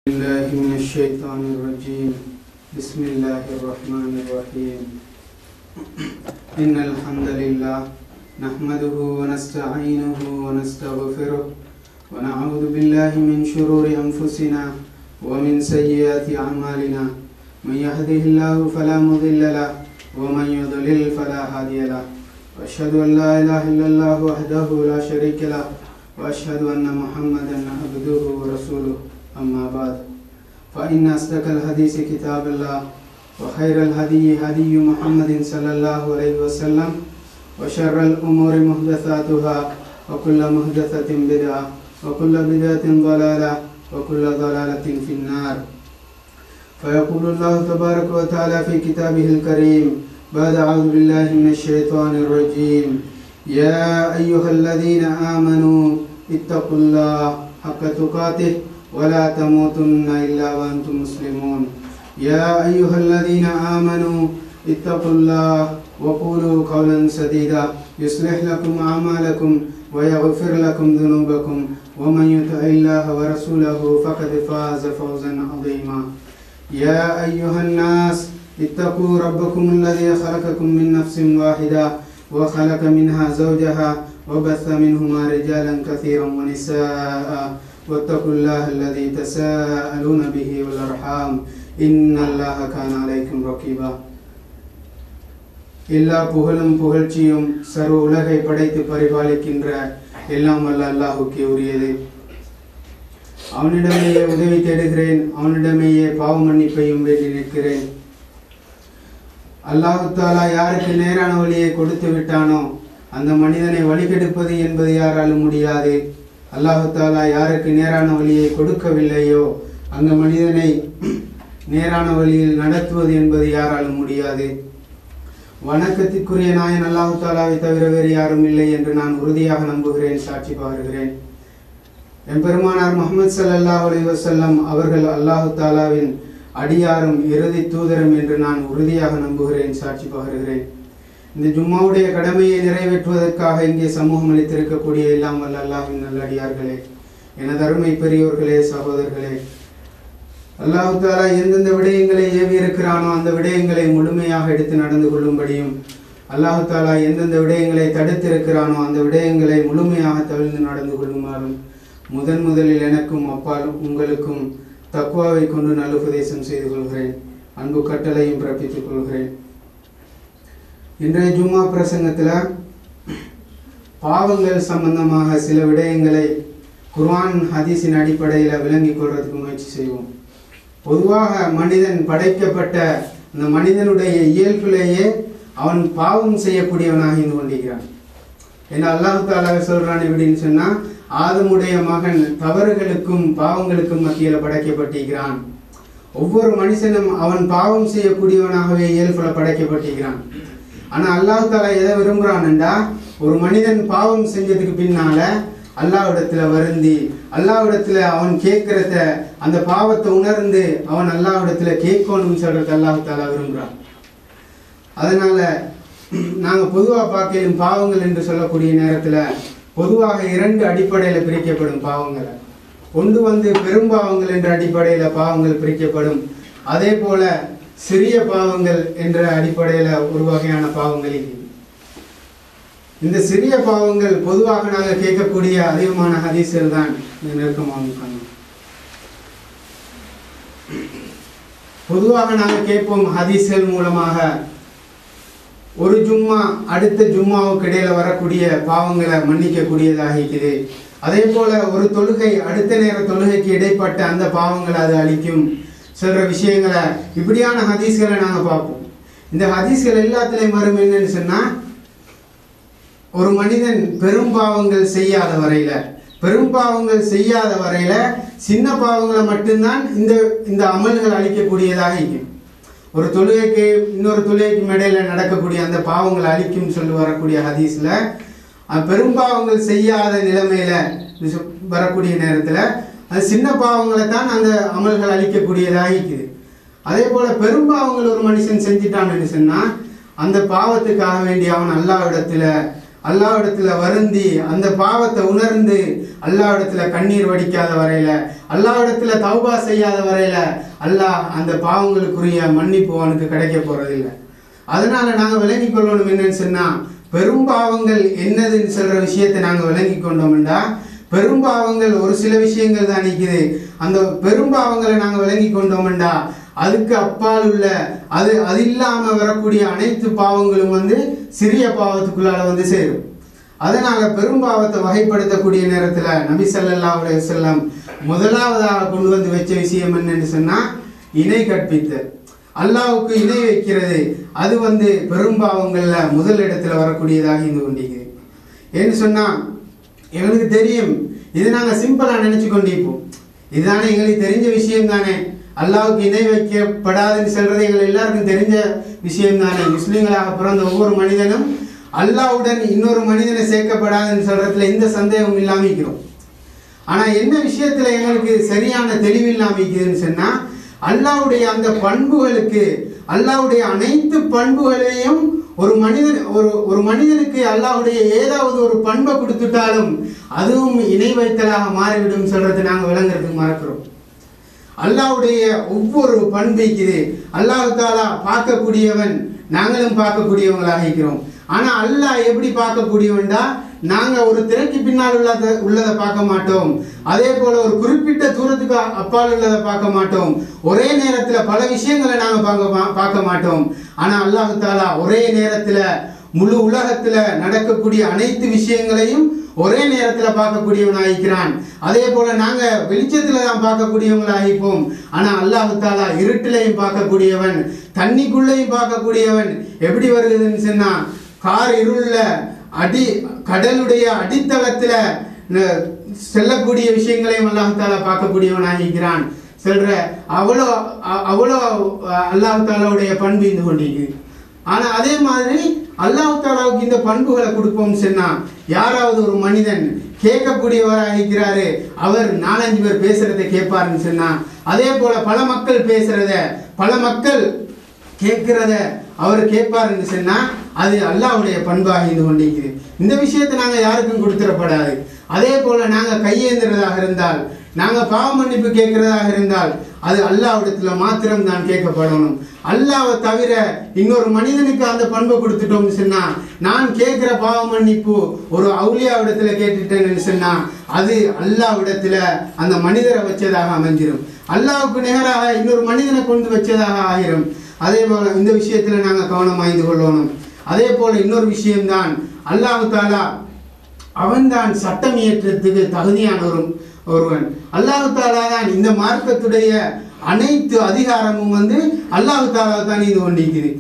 الله من الشيطان الرجيم بسم الله الرحمن الرحيم إن الحمد لله نحمده ونستعينه ونستغفره ونعوذ بالله من شرور أنفسنا ومن سيئات أعمالنا من يهده الله فلا مضل له ومن يضلل فلا هادي له وأشهد أن لا إله إلا الله وحده لا شريك له وأشهد أن محمدا عبده ورسوله أما بعد فإن أصدق الحديث كتاب الله وخير الهدي هدي محمد صلى الله عليه وسلم وشر الأمور محدثاتها وكل محدثة بدعة وكل بدعة ضلالة وكل ضلالة في النار. فيقول الله تبارك وتعالى في كتابه الكريم بعد أعوذ بالله من الشيطان الرجيم يا أيها الذين آمنوا اتقوا الله حق تقاته ولا تموتن إلا وأنتم مسلمون. يا أيها الذين آمنوا اتقوا الله وقولوا قولا سديدا يصلح لكم أعمالكم ويغفر لكم ذنوبكم ومن يطع الله ورسوله فقد فاز فوزا عظيما. يا أيها الناس اتقوا ربكم الذي خلقكم من نفس واحدة وخلق منها زوجها وبث منهما رجالا كثيرا ونساء واتقوا الله الذي تساءلون به والأرحام إن الله كان عليكم رقيبا. எல்லா புகழும் புகழ்ச்சியும் சர்வ உலகை படைத்து பரிபாலிக்கின்ற எல்லாம் வல்ல அல்லாஹ்வுக்கே உரியது. அவனிடமேயே உதவி தேடுகிறேன், அவனிடமேயே பாவ மன்னிப்பையும் வேண்டி நிற்கிறேன். அல்லாஹ் தஆலா யாருக்கு நேரான வழியை கொடுத்து விட்டானோ அந்த மனிதனை வழிகெடுப்பது என்பது யாராலும் முடியாது. அல்லாஹ் தஆலா யாருக்கு நேரான வழியை கொடுக்கவில்லையோ அந்த மனிதனை நேரான வழியில் நடத்துவது என்பது யாராலும் முடியாது. வணக்கத்திற்குரிய நாயன் அல்லாஹ் தஆலாவை தவிர வேறு யாரும் இல்லை என்று நான் உறுதியாக நம்புகிறேன், சாட்சி பகருகிறேன். எம்பெருமானார் முஹம்மது ஸல்லல்லாஹு அலைஹி வஸல்லம் அவர்கள் அல்லாஹ் தஆலாவின் அடியாரும் இறுதி தூதரும் என்று நான் உறுதியாக நம்புகிறேன், சாட்சி பகருகிறேன். இந்த ஜும்மாவுடைய கடமையை நிறைவேற்றுவதற்காக இங்கே சமூகம் அளித்திருக்கக்கூடிய எல்லாம் வல்ல அல்லாஹ்வின் நல்லடியார்களே, எனது அருமை பெரியோர்களே, சகோதரர்களே, அல்லாஹ் தஆலா எந்தெந்த விடயங்களை ஏவி இருக்கிறானோ அந்த விடயங்களை முழுமையாக எடுத்து நடந்து கொள்ளும்படியும், அல்லாஹ் தஆலா எந்தெந்த விடயங்களை தடுத்திருக்கிறானோ அந்த விடயங்களை முழுமையாக தவிர்த்து நடந்து கொள்ளுமாறும் முதலில் எனக்கும் அப்பால் உங்களுக்கும் தக்வாவை கொண்டு நல்லுபதேசம் செய்து கொள்கிறேன், அன்பு கட்டளையும் பிறப்பித்துக் கொள்கிறேன். இன்றைய ஜும்மா பிரசங்கத்தில் பாவங்கள் சம்பந்தமாக சில விடயங்களை குர்ஆன் ஹதீஸின் அடிப்படையில் விளங்கிக் கொள்றதுக்கு முயற்சி செய்வோம். பொதுவாக மனிதன் படைக்கப்பட்ட அந்த மனிதனுடைய இயல்பிலேயே அவன் பாவம் செய்யக்கூடியவனாக இருந்து கொண்டிருக்கிறான். ஏன்னா அல்லாஹ் தஆலா சொல்றான் எப்படின்னு சொன்னா, ஆதமுடைய மகன் தவறுகளுக்கும் பாவங்களுக்கும் மத்தியில் படைக்கப்பட்டிருக்கிறான். ஒவ்வொரு மனுஷனும் அவன் பாவம் செய்யக்கூடியவனாகவே இயல்புல படைக்கப்பட்டிருக்கிறான். ஆனா அல்லாஹ் தஆலா எதை விரும்புறான்டா, ஒரு மனிதன் பாவம் செஞ்சதுக்கு பின்னால அல்லாஹ்விடத்துல வருந்தி அல்லாஹ்விடத்துல அவன் கேட்கிறத அந்த பாவத்தை உணர்ந்து அவன் அல்லாஹ்விடத்துல கேட்கணும்னு சொல்றது அல்லாஹ் தஆலா விரும்புறான். அதனால நாங்க பொதுவாக பார்க்கலும் பாவங்கள் என்று சொல்லக்கூடிய நேரத்துல பொதுவாக இரண்டு அடிப்படையில பிரிக்கப்படும் பாவங்களை. ஒன்று பெரும்பாவங்கள் என்ற அடிப்படையில பாவங்கள் பிரிக்கப்படும். அதே போல சிறிய பாவங்கள் என்ற அடிப்படையில ஒரு வகையான பாவங்கள் இது. இந்த சிறிய பாவங்கள் பொதுவாக நாங்கள் கேட்கக்கூடிய அதிகமான ஹதீஸ்கள் தான் நெருக்கமாக. பொதுவாக நாங்கள் கேட்போம் ஹதீஸ்கள் மூலமாக ஒரு ஜும்மா அடுத்த ஜும்மாவுக்கு இடையில வரக்கூடிய பாவங்களை மன்னிக்கக்கூடியதாக இருக்குது. அதே போல ஒரு தொழுகை அடுத்த நேர தொழுகைக்கு இடைப்பட்ட அந்த பாவங்களை அது அளிக்கும் சொல்ற விஷயங்களை, இப்படியான ஹதீஸ்களை நாங்கள் பார்ப்போம். இந்த ஹதீஸ்கள் எல்லாத்திலையும் வரும் என்னன்னு சொன்னா, ஒரு மனிதன் பெரும்பாவங்கள் செய்யாத வரையில சின்ன பாவங்களை மட்டும்தான் இந்த அமல்கள் அளிக்கக்கூடியதாக இருக்கும். ஒரு தொழுகைக்கு இன்னொரு தொழுகைக்கு இடையில நடக்கக்கூடிய அந்த பாவங்களை அளிக்கும் சொல்லி வரக்கூடிய ஹதீஸ்ல பெரும்பாவங்கள் செய்யாத நிலைமையில வரக்கூடிய நேரத்துல அது சின்ன பாவங்களை தான் அந்த அமல்கள் அளிக்கக்கூடியதாக இருக்குது. அதே போல பெரும்பாவங்கள் ஒரு மனுஷன் செஞ்சிட்டான்னு சொன்னா அந்த பாவத்துக்காக வேண்டி அவன் அல்லாஹ்விடத்துல அல்லாஹ்விடத்துல வருந்தி அந்த பாவத்தை உணர்ந்து அல்லாஹ்விடத்துல கண்ணீர் வடிக்காத வரையில, அல்லாஹ்விடத்துல தௌபா செய்யாத வரையில அல்லாஹ் அந்த பாவங்களுக்குரிய மன்னிப்பு அவனுக்கு கிடைக்க போறதில்லை. அதனால நாங்க விளங்கி கொள்ளணும் என்னன்னு சொன்னா, பெரும்பாவங்கள் என்னதுன்னு சொல்ற விஷயத்தை நாங்க விளங்கி கொண்டோம்டா, பெரும்பாவங்கள் ஒரு சில விஷயங்கள் தான் நிற்குது. அந்த பெரும்பாவங்களை நாங்க விளங்கி கொண்டோம்டா அதுக்கு அப்பால் உள்ள அது இல்லாம வரக்கூடிய அனைத்து பாவங்களும் சிறிய பாவத்துக்குள்ளால சேரும். அதனால பெரும்பாவத்தை வகைப்படுத்தக்கூடிய நேரத்துல நபி ஸல்லல்லாஹு அலைஹி வஸல்லம் முதலாவதாக கொண்டு வச்ச விஷயம் என்னன்னு சொன்னா, இணை கற்பித்தல். அல்லாஹ்வுக்கு இணை வைக்கிறது அது பெரும்பாவங்கள்ல முதல் இடத்துல வரக்கூடியதாக இருந்து கொண்டிருக்குது. ஏன்னு சொன்னா எங்களுக்கு தெரியும், இது நாங்க சிம்பிளா நினைச்சு கொண்டிருப்போம், இதுதானே எங்களுக்கு தெரிஞ்ச விஷயம் தானே, அல்லாஹ்வுக்கு இணை வைக்கப்படாதுன்னு சொல்றது எங்களுக்கு எல்லாருக்கும் தெரிஞ்ச விஷயம் தானே. முஸ்லீம்களாக பிறந்த ஒவ்வொரு மனிதனும் அல்லாஹ்வுடன் இன்னொரு மனிதனை சேர்க்கப்படாதுன்னு சொல்றதுல எந்த சந்தேகமும் இல்லாம இருக்கிறோம். ஆனா என்ன விஷயத்துல எங்களுக்கு சரியான தெளிவு இல்லாம இருக்குதுன்னு சொன்னா, அல்லாஹ்வுடைய அந்த பண்புகளுக்கு, அல்லாஹ்வுடைய அனைத்து பண்புகளையும் ஒரு மனிதனுக்கு அல்லாஹ்வுடைய ஏதாவது ஒரு பண்பை கொடுத்துட்டாலும் அதுவும் இணை வைத்தலாக மாறிவிடும் சொல்றது நாங்க விளங்குறதுக்கு மறக்கிறோம். அல்லாஹ்வுடைய ஒவ்வொரு பண்பு இருக்குது. அல்லாஹ் தஆலா பார்க்கக்கூடியவன், நாங்களும் பார்க்கக்கூடியவங்களாக இருக்கிறோம். ஆனா அல்லாஹ் எப்படி பார்க்கக்கூடியவன்டா, நாங்க ஒரு திரைக்கு பின்னால் உள்ளதை பார்க்க மாட்டோம், அதே போல ஒரு குறிப்பிட்ட தூரத்துக்கு அப்பால் உள்ளதை பார்க்க மாட்டோம், ஒரே நேரத்துல பல விஷயங்களை நாங்க பார்க்க மாட்டோம். ஆனா அல்லாஹ் தஆலா ஒரே நேரத்துல முழு உலகத்துல நடக்கக்கூடிய அனைத்து விஷயங்களையும் ஒரே நேரத்துல பார்க்கக்கூடியவனாயிருக்கிறான். அதே போல நாங்க வெளிச்சத்துல தான் பார்க்கக்கூடியவங்களாயிருப்போம். ஆனா அல்லாஹ் தஆலா இருட்டிலையும் பார்க்கக்கூடியவன், தண்ணிக்குள்ளையும் பார்க்கக்கூடியவன். எப்படி வருதுன்னு சொன்னா, கார் இருள்ல கடலுடைய அடித்தளத்துல செல்லக்கூடிய விஷயங்களையும் அல்லாஹ் தஆலா பார்க்கக்கூடியவனாயிருக்கிறான் சொல்ற அவ்வளோ அல்லாஹ் தஆலாவுடைய பண்பு இருந்து கொண்டிருக்கு. ஆனா அதே மாதிரி அல்லாஹ் தஆலாவுக்கு இந்த பண்புகளை கொடுப்போம் சொன்னா, யாராவது ஒரு மனிதன் கேட்கக்கூடியவராக இருக்கிறாரு, அவர் 4-5 பேர் பேசுறதை கேட்பாருன்னு சொன்னா, அதே போல பல மக்கள் பேசுறத, பல மக்கள் கேட்கிறத அவர் கேட்பாருன்னு சொன்னா, அது அல்லாஹ்வுடைய பண்பாக இருந்து கொண்டிருக்குது. இந்த விஷயத்தை நாங்க யாருக்கும் கொடுத்துடப்படாது. அதே போல நாங்க கையேந்துறதாக இருந்தால், நாங்க பாவ மன்னிப்பு கேட்கிறதாக இருந்தால் அது அல்லாஹ்விடத்துல மாத்திரம் தான் கேட்கப்படணும். அல்லாஹ்வை தவிர இன்னொரு மனிதனுக்கு அந்த பண்பை கொடுத்துட்டோம்னு சொன்னா, நான் கேட்கிற பாவ மன்னிப்பு ஒரு அவுலியாவிடத்துல கேட்டுட்டேன்னு சொன்னா அது அல்லாஹ்விடத்துல அந்த மனிதரை வச்சதாக அமைஞ்சிடும். அல்லாஹ்வுக்கு நிகராக இன்னொரு மனிதனை கொண்டு வச்சதாக ஆகிரும். அதே போல இந்த விஷயத்துல நாங்க கவனமாய்ந்து கொள்ளணும். அதே போல இன்னொரு விஷயம்தான், அல்லாஹ் தஆலா அவன்தான் சட்டம் இயற்றத்துக்கு தகுதியான ஒருவன். அல்லாஹ் தஆலா தான் இந்த மார்க்கத்துடைய அனைத்து அதிகாரமும் அல்லாஹ் தஆலா தான் இது கொண்டிருக்குது.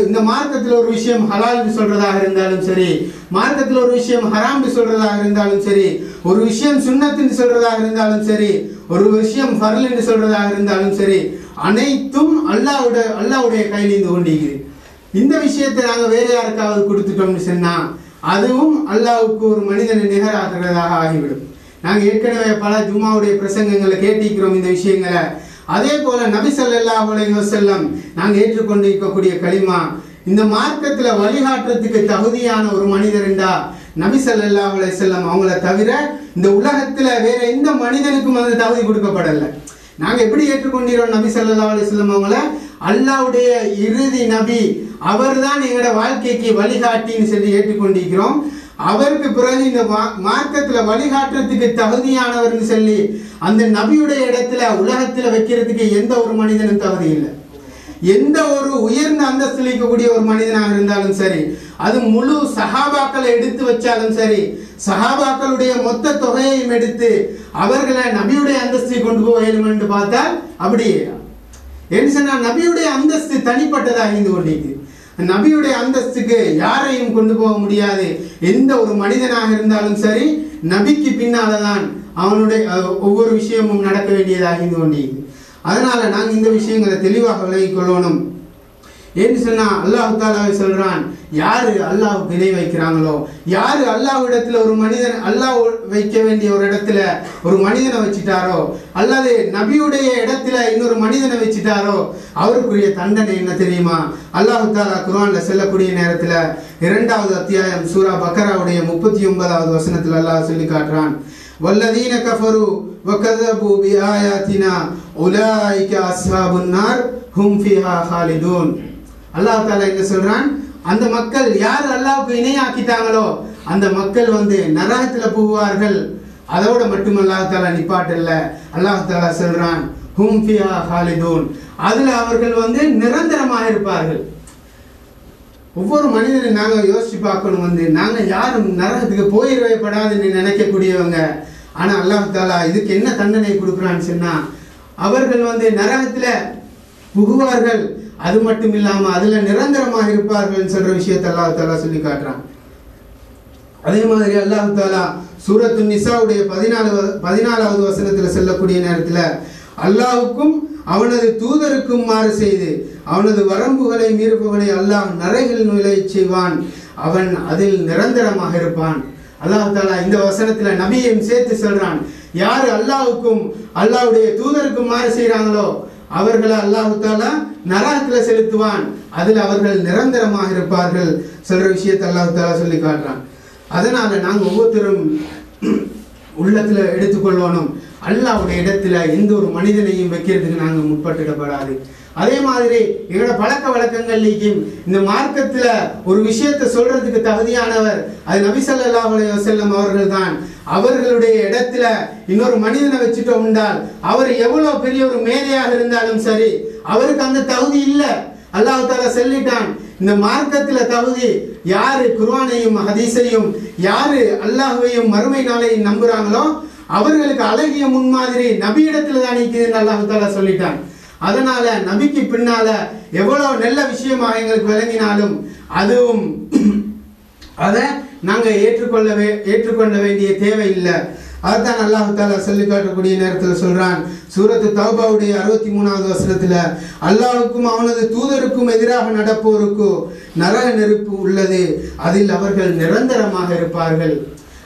இந்த மார்க்கத்தில் ஒரு விஷயம் ஹலால் சொல்றதாக இருந்தாலும் சரி, மார்க்கத்தில் ஒரு விஷயம் ஹராம் சொல்றதாக இருந்தாலும் சரி, ஒரு விஷயம் சுன்னத்துன்னு சொல்றதாக இருந்தாலும் சரி, ஒரு விஷயம் ஃபர்ல் என்று சொல்றதாக இருந்தாலும் சரி, அனைத்தும் அல்லாஹ்வுடைய கையில் இருந்து கொண்டிருக்குது. இந்த விஷயத்தை நாங்க வேற யாருக்காவது கொடுத்துட்டோம்னு சொன்னா அதுவும் அல்லாஹ்வுக்கு ஒரு மனிதனை நிகராகிறதாக ஆகிவிடும். நாங்க ஏற்கனவே பல ஜும்மாவுடைய பிரசங்கங்களை கேட்டிருக்கிறோம் இந்த விஷயங்களை. அதே போல நபி ஸல்லல்லாஹு அலைஹி வஸல்லம் நாங்க ஏற்றுக்கொண்டிருக்கக்கூடிய கலிமா, இந்த மார்க்கத்துல வழிகாட்டுறதுக்கு தகுதியான ஒரு மனிதர் என்றா நபி ஸல்லல்லாஹு அலைஹி வஸல்லம் அவங்கள தவிர இந்த உலகத்துல வேற எந்த மனிதனுக்கும் அந்த தகுதி கொடுக்கப்படல. நாங்க எப்படி ஏற்றுக்கொண்டிரோம் நபி ஸல்லல்லாஹு அலைஹி வஸல்லம் அவங்கள? அல்லாஹ்வுடைய இறுதி நபி, அவர்தான் எங்களோட வாழ்க்கைக்கு வழிகாட்டின்னு சொல்லி ஏற்றுக்கொண்டிருக்கிறோம். அவருக்கு பிறகு இந்த மார்க்கத்துல வழிகாட்டுறதுக்கு தகுதியானவர்னு சொல்லி அந்த நபியுடைய இடத்துல உலகத்துல வைக்கிறதுக்கு எந்த ஒரு மனிதனும் தகுதி இல்லை. எந்த ஒரு உயர்ந்த அந்தஸ்தில் இருக்கக்கூடிய ஒரு மனிதனாக இருந்தாலும் சரி, அது முழு சஹாபாக்களை எடுத்து வச்சாலும் சரி, சஹாபாக்களுடைய மொத்த தொகையையும் எடுத்து அவர்களை நபியுடைய அந்தஸ்தை கொண்டு போகலும் என்று பார்த்தால் அப்படியே என்ன சொன்னா, நபியுடைய அந்தஸ்து தனிப்பட்டதாக இருந்து கொண்டிருக்கு. நபியுடைய அந்தஸ்துக்கு யாரையும் கொண்டு போக முடியாது. எந்த ஒரு மனிதனாக இருந்தாலும் சரி, நபிக்கு பின்னால்தான் அவனுடைய ஒவ்வொரு விஷயமும் நடக்க வேண்டியதாக இருந்து கொண்டிருக்கு. அதனால நாங்கள் இந்த விஷயங்களை தெளிவாக விலகிக் கொள்ளணும். ஏன்னு சொன்னா அல்லாஹ் தாலாவை சொல்றான், யாரு அல்லாஹ்வுக்கு இணை வைக்கிறாங்களோ, யாரு அல்லாஹ் இடத்துல ஒரு மனிதன் அல்லாஹ் வைக்க வேண்டிய ஒரு இடத்துல ஒரு மனிதனை வச்சுட்டாரோ, அல்லது நபியுடைய இடத்துல இன்னொரு மனிதனை வச்சுட்டாரோ, அவருக்குரிய தண்டனை என்ன தெரியுமா? அல்லாஹ் தாலா குர்ஆன்ல சொல்லக்கூடிய நேரத்துல 2வது அத்தியாயம் சூரா பக்கராவுடைய 39வது வசனத்துல அல்லாஹ் சொல்லி காட்டுறான், வல்லதீன கஃபரு வகஸபு பிஆயாத்தினா உலாயிக அஸ்ஹாபுன் நார் ஹும் ஃபீஹா காலிதூன். அல்லாஹ் தாலா என்ன சொல்றான், அந்த மக்கள் யார் அல்லாஹ்வுக்கு இணையாக்கிட்டாங்களோ அந்த மக்கள் நரகத்துல போவார்கள். அதோட மட்டும் அல்லாஹ் தாலா நிப்பாட்டல்ல, அல்லாஹ் தாலா சொல்றான் ஹும் ஃபீஹா காலிதூன், அதுல அவர்கள் நிரந்தரமாக இருப்பார்கள். ஒவ்வொரு மனிதனும் நாங்க யோசிச்சு பார்க்கணும், நாங்க யாரும் நரகத்துக்கு போயிடவே படாதுன்னு நினைக்கக்கூடியவங்க. ஆனா அல்லாஹ் தாலா இதுக்கு என்ன தண்டனை கொடுக்குறான்னு சொன்னா, அவர்கள் நரகத்துல புகுவார்கள், அது மட்டும் இல்லாம அதுல நிரந்தரமாக இருப்பார்கள் சொல்ற விஷயத்தை அல்லாஹ் தாலா சொல்லி காட்டுறான். அதே மாதிரி அல்லாஹ் தாலா சூரத்து நிசாவுடைய 14வது வசனத்துல சொல்லக்கூடிய நேரத்துல, அல்லாஹ்வுக்கும் அவனது தூதருக்கும் மாறு செய்து அவனது வரம்புகளை மீறுபவனை அல்லாஹ் நரகில் நுழைய செய்வான், அவன் அதில் நிரந்தரமாக இருப்பான். அல்லாஹ் தாலா இந்த வசனத்துல நபியையும் சேர்த்து சொல்றான், யாரு அல்லாஹ்வுக்கும் அல்லாஹ்வுடைய தூதருக்கும் மாறு செய்யறாங்களோ அவர்களை அல்லாஹ் தாலா நரகத்துல செலுத்துவான், அதில் அவர்கள் நிரந்தரமாக இருப்பார்கள் சொல்ற விஷயத்தை அல்லாஹ் தாலா சொல்லி காட்டுறான். அதனால நாங்க ஒவ்வொருத்தரும் உள்ளத்துல எடுத்துக்கொள்ளணும், அல்லாஹ்வுடைய இடத்துல எந்த ஒரு மனிதனையும் வைக்கிறதுக்கு நாங்க முற்பட்டுடப்படாது. அதே மாதிரி எங்களோட பழக்க வழக்கங்கள்லையும் இந்த மார்க்கத்துல ஒரு விஷயத்தை சொல்றதுக்கு தகுதியானவர் அது நபி ஸல்லல்லாஹு அலைஹி வஸல்லம் அவர்கள் தான். அவர்களுடைய இடத்துல இன்னொரு மனிதனை வச்சுட்டோம் என்றால் அவர் எவ்வளவு பெரிய ஒரு மேதையாக இருந்தாலும் சரி, அவருக்கு அந்த தகுதி இல்லை. அல்லாஹ் தாலா சொல்லிட்டான், இந்த மார்க்கத்துல தகுதி யாரு குர்ஆனையும் ஹதீஸையும் யாரு அல்லாஹ்வையும் மறுமை நாளையும் நம்புறாங்களோ அவர்களுக்கு அழகிய முன்மாதிரி நபி இடத்துல தான் இருக்குதுன்னு அல்லாஹ் தாலா சொல்லிட்டான். அதனால நபிக்கு பின்னால எவ்வளவு நல்ல விஷயமா எங்களுக்கு விளங்கினாலும் அதுவும் அதை நாங்க ஏற்றுக்கொள்ள வேண்டிய தேவை இல்லை. அதுதான் அல்லாஹ் தாலா சொல்லி காட்டக்கூடிய நேரத்தில் சொல்றான், சூரத்து தௌபாவுடைய 63வது வசனத்துல, அல்லாஹ்வுக்கும் அவனது தூதருக்கும் எதிராக நடப்போருக்கு நரக நெருப்பு உள்ளது, அதில் அவர்கள் நிரந்தரமாக இருப்பார்கள்.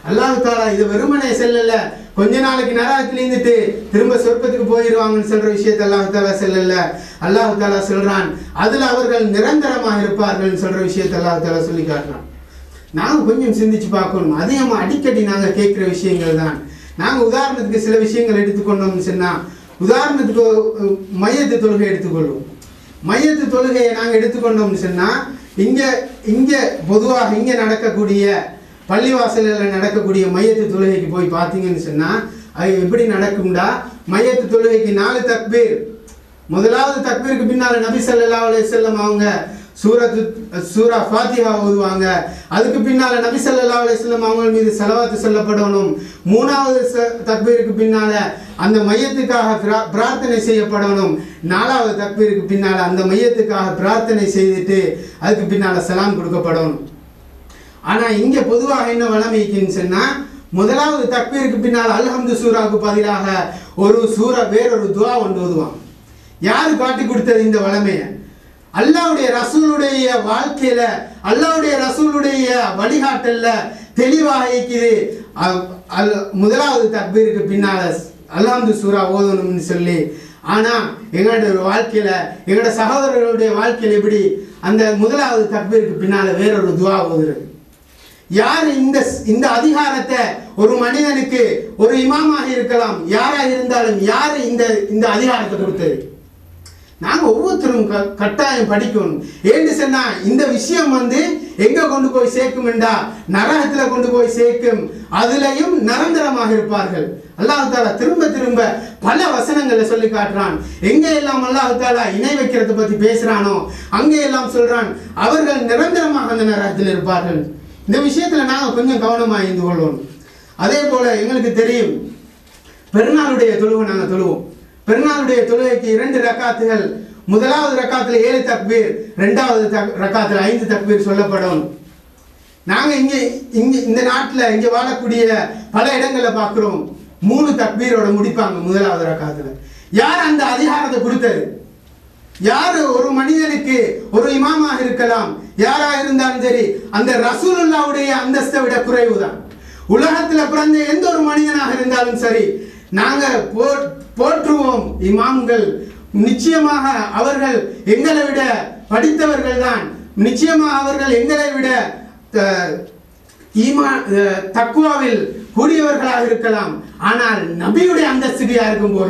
அல்லாஹ் தாலா இது வெறுமனே செல்லல, கொஞ்ச நாளைக்கு நரகத்தில் இருந்துட்டு திரும்ப சொர்க்கத்துக்கு போயிடுவாங்கன்னு சொல்ற விஷயத்தை அல்லாஹ் தாலா செல்லல. அல்லாஹ் தாலா சொல்றான், அதுல அவர்கள் நிரந்தரமாக இருப்பார்கள் சொல்ற விஷயத்தை அல்லாஹ் தாலா சொல்லி காட்டுறான். நாங்க கொஞ்சம் சிந்திச்சு பார்க்கணும். அதிகமா அடிக்கடி நாங்க கேட்கிற விஷயங்கள் தான். நாங்க உதாரணத்துக்கு சில விஷயங்கள் எடுத்துக்கொண்டோம்னு சொன்னா, உதாரணத்துக்கு மையத்து தொழுகை எடுத்துக்கொள்வோம். மையத்து தொழுகையை நாங்க எடுத்துக்கொண்டோம்னு சொன்னா, இங்க பொதுவாக இங்க நடக்கக்கூடிய பள்ளிவாசல்களில் நடக்கக்கூடிய மையத்து தொழுகைக்கு போய் பார்த்தீங்கன்னு சொன்னா அது எப்படி நடக்கும்டா, மையத்து தொழுகைக்கு 4 தக்பீர். முதலாவது தக்பீருக்கு பின்னால நபி ஸல்லல்லாஹு அலைஹி வஸல்லம் அவங்க சூரா ஃபாத்திஹா ஓதுவாங்க. அதுக்கு பின்னால நபி ஸல்லல்லாஹு அலைஹி வஸல்லம் அவங்க மீது ஸலவாத் சொல்லப்படணும். 3வது தக்பீருக்கு பின்னால அந்த மையத்துக்காக பிரார்த்தனை செய்யப்படணும். 4வது தக்பீருக்கு பின்னால அந்த மையத்துக்காக பிரார்த்தனை செய்துட்டு அதுக்கு பின்னால சலாம் கொடுக்கப்படணும். ஆனா இங்க பொதுவாக என்ன வளமைக்குன்னு சொன்னா, முதலாவது தக்பீருக்கு பின்னால் அல்ஹம்து சூராவுக்கு பதிலாக ஒரு சூரா வேறொரு துஆ ஒன்று ஓதுவாங்க. யாரு காட்டி கொடுத்தது இந்த வளமைய? அல்லாஹ்வுடைய ரசூலுடைய வாழ்க்கையில அல்லாஹ்வுடைய ரசூலுடைய வழிகாட்டல்ல தெளிவாக இருக்குது. முதலாவது தக்பீருக்கு பின்னால அல்ஹம்து சூரா ஓதணும்னு சொல்லி. ஆனா எங்களுடைய வாழ்க்கையில எங்களோட சகோதரர்களுடைய வாழ்க்கையில எப்படி அந்த முதலாவது தக்பீருக்கு பின்னால வேறொரு துஆ ஓதுறது? யார் இந்த அதிகாரத்தை ஒரு மனிதனுக்கு, ஒரு இமாமாக இருக்கலாம், யாரா இருந்தாலும் யாரு இந்த அதிகாரத்தை கொடுத்தது? நாங்க ஒவ்வொருத்தரும் கட்டாயம் படிக்கணும். ஏன்னு சொன்னா இந்த விஷயம் எங்க கொண்டு போய் சேர்க்கும் என்றா நரகத்துல கொண்டு போய் சேர்க்கும். அதுலயும் நிரந்தரமாக இருப்பார்கள். அல்லாஹ் தாலா திரும்ப திரும்ப பல வசனங்களை சொல்லி காட்டுறான். எங்க எல்லாம் அல்லாஹ் தாலா இணை வைக்கிறத பத்தி பேசுறானோ அங்க எல்லாம் சொல்றான் அவர்கள் நிரந்தரமாக அந்த நரகத்தில் இருப்பார்கள். இந்த விஷயத்துல நாங்க கொஞ்சம் கவனமா இருந்து கொள்வோம். அதே போல எங்களுக்கு தெரியும், பெருநாளுடைய தொழுகை நாங்க தொழுவோம். பெருநாளுடைய தொழுகைக்கு 2 ரக்காத்துகள். முதலாவது ரக்காத்துல 7 தக்பீர், 2வது ரக்காத்துல 5 தக்பீர் சொல்லப்படும். நாங்க இங்க இந்த நாட்டுல இங்க வாழக்கூடிய பல இடங்களை பார்க்கிறோம், 3 தக்பீரோட முடிப்பாங்க முதலாவது ரக்காத்துல. யார் அந்த அதிகாரத்தை கொடுத்தது? யாரு ஒரு மனிதனுக்கு ஒரு இமாமாக இருக்கலாம், யாராக இருந்தாலும் சரி, அந்த ரசூலுல்லாஹ்வுடைய அந்தஸ்தை விட குறைவுதான். உலகத்துல பிறந்த எந்த ஒரு மனிதனாக இருந்தாலும் சரி, நாங்க போற்றுவோம் இமாம்கள். நிச்சயமாக அவர்கள் எங்களை விட படித்தவர்கள் தான், நிச்சயமாக அவர்கள் எங்களை விட தக்வாவில் கூடியவர்களாக இருக்கலாம். ஆனால் நபியுடைய அந்தஸ்து இருக்கும் போது